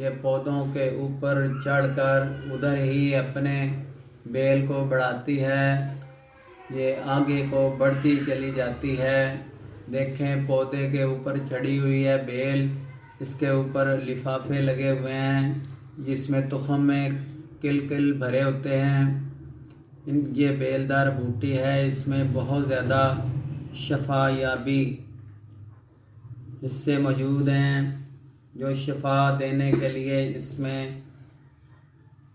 یہ پودوں کے اوپر چڑھ کر ادھر ہی اپنے بیل کو بڑھاتی ہے، یہ آگے کو بڑھتی چلی جاتی ہے۔ دیکھیں پودے کے اوپر چڑھی ہوئی ہے بیل، اس کے اوپر لفافے لگے ہوئے ہیں جس میں تخم میں کل بھرے ہوتے ہیں۔ یہ بیلدار بوٹی ہے، اس میں بہت زیادہ شفا یابی حصے موجود ہیں جو شفا دینے کے لیے اس میں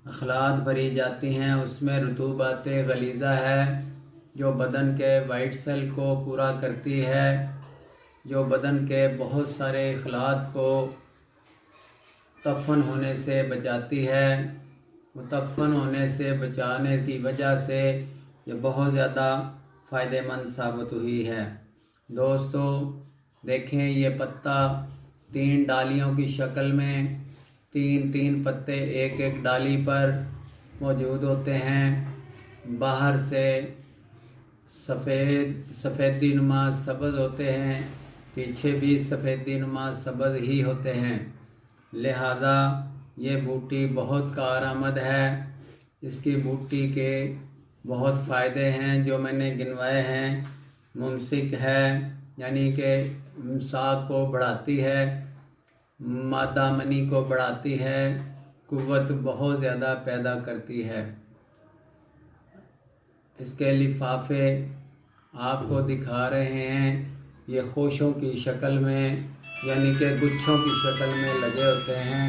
اخلاط بھری جاتی ہیں۔ اس میں رطوبات غلیظہ ہے جو بدن کے وائٹ سیل کو پورا کرتی ہے، جو بدن کے بہت سارے اخلاط کو متفن ہونے سے بچاتی ہے۔ متفن ہونے سے بچانے کی وجہ سے یہ بہت زیادہ فائدہ مند ثابت ہوئی ہے۔ دوستو دیکھیں یہ پتا 3 ڈالیوں کی شکل میں 3 پتے ایک ڈالی پر موجود ہوتے ہیں۔ باہر سے سفیدی نما سبز ہوتے ہیں، پیچھے بھی سفیدی نما سبز ہی ہوتے ہیں، لہذا یہ بوٹی بہت کارآمد ہے۔ اس کی بوٹی کے بہت فائدے ہیں جو میں نے گنوائے ہیں۔ ممسک ہے یعنی کہ امساک کو بڑھاتی ہے، مادہ منی کو بڑھاتی ہے، قوت بہت زیادہ پیدا کرتی ہے۔ اس کے لفافے آپ کو دکھا رہے ہیں، یہ خوشوں کی شکل میں یعنی کہ گچھوں کی شکل میں لگے ہوتے ہیں۔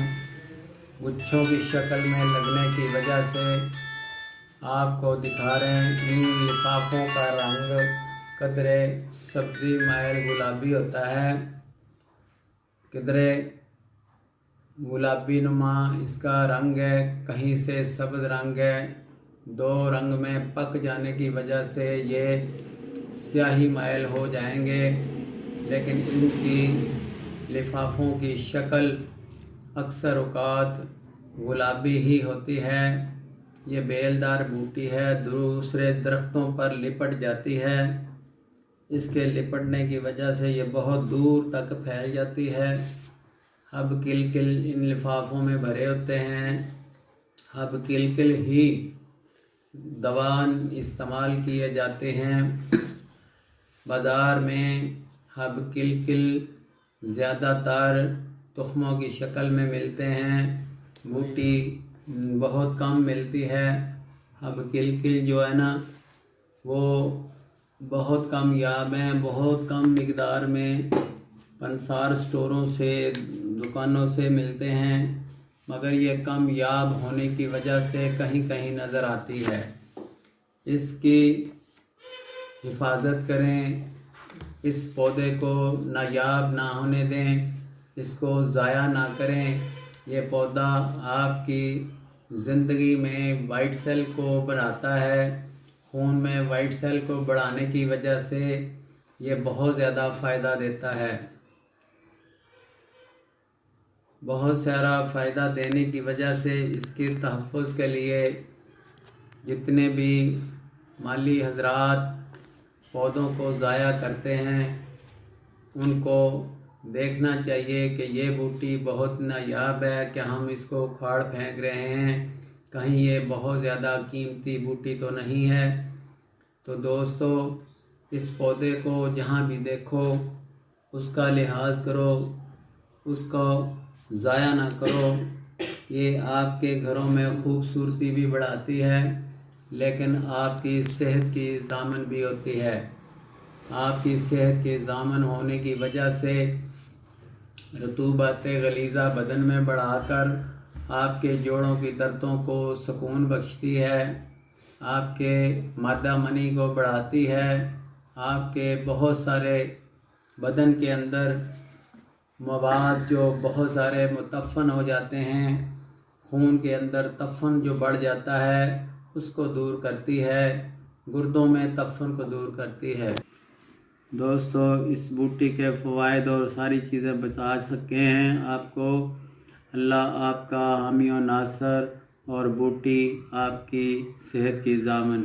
گچھوں کی شکل میں لگنے کی وجہ سے آپ کو دکھا رہے ہیں۔ ان لفافوں کا رنگ قدرے سبزی مائل گلابی ہوتا ہے، قدرے گلابی نما اس کا رنگ ہے، کہیں سے سبز رنگ ہے۔ 2 رنگ میں پک جانے کی وجہ سے یہ سیاہی مائل ہو جائیں گے، لیکن ان کی لفافوں کی شکل اکثر اوقات گلابی ہی ہوتی ہے۔ یہ بیلدار بوٹی ہے، دوسرے درختوں پر لپٹ جاتی ہے۔ اس کے لپٹنے کی وجہ سے یہ بہت دور تک پھیل جاتی ہے۔ اب کل ان لفافوں میں بھرے ہوتے ہیں۔ اب کل ہی دوان استعمال کیے جاتے ہیں۔ بازار میں اب کل زیادہ تر تخموں کی شکل میں ملتے ہیں، بوٹی بہت کم ملتی ہے۔ اب کل جو ہے نا وہ بہت کم یاب ہیں، بہت کم مقدار میں پنسار سٹوروں سے دکانوں سے ملتے ہیں، مگر یہ کم یاب ہونے کی وجہ سے کہیں نظر آتی ہے۔ اس کی حفاظت کریں، اس پودے کو نایاب نہ ہونے دیں، اس کو ضائع نہ کریں۔ یہ پودا آپ کی زندگی میں وائٹ سیل کو بڑھاتا ہے، خون میں وائٹ سیل کو بڑھانے کی وجہ سے یہ بہت زیادہ فائدہ دیتا ہے۔ بہت سارا فائدہ دینے کی وجہ سے اس کے تحفظ کے لیے جتنے بھی مالی حضرات پودوں کو ضائع کرتے ہیں ان کو دیکھنا چاہیے کہ یہ بوٹی بہت نایاب ہے کہ ہم اس کو اکھاڑ پھینک رہے ہیں، کہیں یہ بہت زیادہ قیمتی بوٹی تو نہیں ہے۔ تو دوستو اس پودے کو جہاں بھی دیکھو اس کا لحاظ کرو، اس کو ضائع نہ کرو۔ یہ آپ کے گھروں میں خوبصورتی بھی بڑھاتی ہے لیکن آپ کی صحت کی ضامن بھی ہوتی ہے۔ آپ کی صحت کے ضامن ہونے کی وجہ سے رطوبات غلیظہ بدن میں بڑھا کر آپ کے جوڑوں کی دردوں کو سکون بخشتی ہے، آپ کے مادہ منی کو بڑھاتی ہے، آپ کے بہت سارے بدن کے اندر مواد جو بہت سارے متفن ہو جاتے ہیں، خون کے اندر تفن جو بڑھ جاتا ہے اس کو دور کرتی ہے، گردوں میں تفن کو دور کرتی ہے۔ دوستو اس بوٹی کے فوائد اور ساری چیزیں بتا سکے ہیں آپ کو۔ اللہ آپ کا حامی و ناصر اور بوٹی آپ کی صحت کی ضامن۔